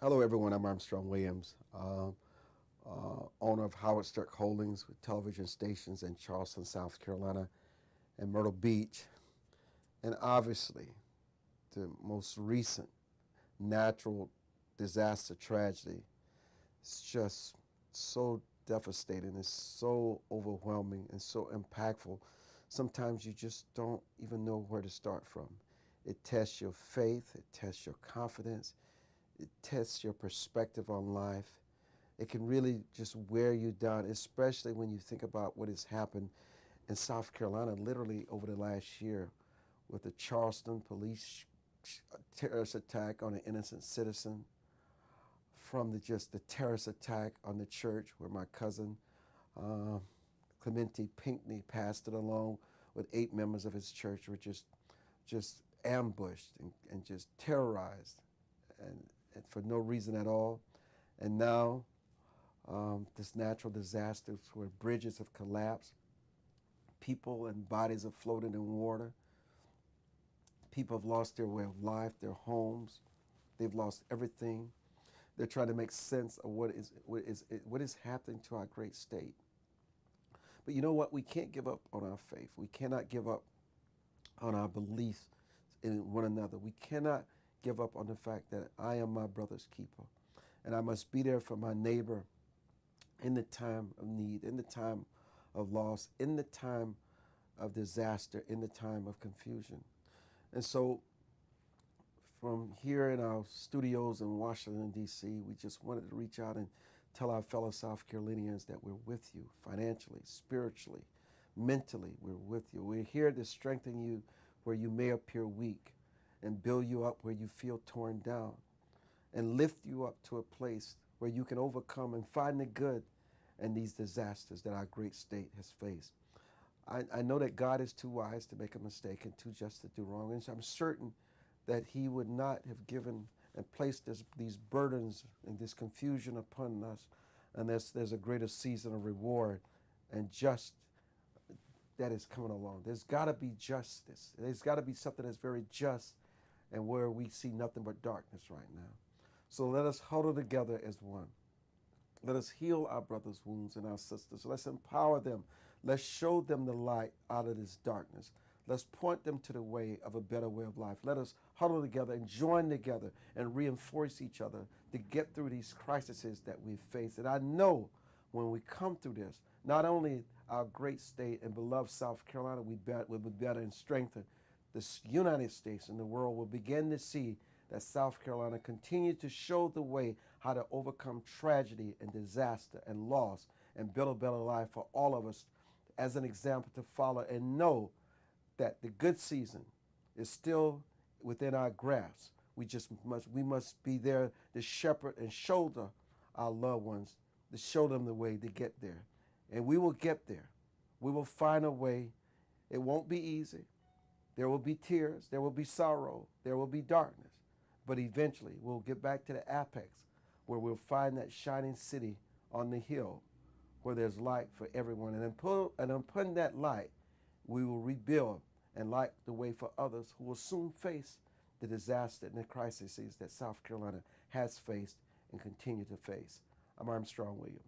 Hello, everyone. I'm Armstrong Williams, owner of Howard Stark Holdings with television stations in Charleston, South Carolina, and Myrtle Beach. And obviously, the most recent natural disaster tragedy is just so devastating. It's so overwhelming and so impactful. Sometimes you just don't even know where to start from. It tests your faith, it tests your confidence, it tests your perspective on life. It can really just wear you down, especially when you think about what has happened in South Carolina literally over the last year with the Charleston police terrorist attack on an innocent citizen, from just the terrorist attack on the church where my cousin uh, Clementi Pinckney passed it along with 8 members of his church were just ambushed and just terrorized and for no reason at all. And now this natural disasters where bridges have collapsed, people and bodies have floated in water, people have lost their way of life, their homes, they've lost everything. They're trying to make sense of what is happening to our great state. But you know what? We can't give up on our faith. We cannot give up on our beliefs in one another. We cannot give up on the fact that I am my brother's keeper, and I must be there for my neighbor in the time of need, in the time of loss, in the time of disaster, in the time of confusion. And so from here in our studios in Washington, D.C., we just wanted to reach out and tell our fellow South Carolinians that we're with you financially, spiritually, mentally. We're with you. We're here to strengthen you where you may appear weak and build you up where you feel torn down and lift you up to a place where you can overcome and find the good in these disasters that our great state has faced. I know that God is too wise to make a mistake and too just to do wrong. And so I'm certain that he would not have given and placed these burdens and this confusion upon us unless there's a greater season of reward and just that is coming along. There's got to be justice. There's got to be something that's very just and where we see nothing but darkness right now. So let us huddle together as one. Let us heal our brothers' wounds and our sisters. Let's empower them. Let's show them the light out of this darkness. Let's point them to the way of a better way of life. Let us huddle together and join together and reinforce each other to get through these crises that we face. And I know when we come through this, not only our great state and beloved South Carolina will be better and strengthened, the United States and the world will begin to see that South Carolina continue to show the way how to overcome tragedy and disaster and loss and build a better life for all of us as an example to follow, and know that the good season is still within our grasp. We must be there to shepherd and shoulder our loved ones, to show them the way to get there. And we will get there. We will find a way. It won't be easy. There will be tears, there will be sorrow, there will be darkness. But eventually we'll get back to the apex where we'll find that shining city on the hill where there's light for everyone. And upon that light, we will rebuild and light the way for others who will soon face the disaster and the crises that South Carolina has faced and continue to face. I'm Armstrong Williams.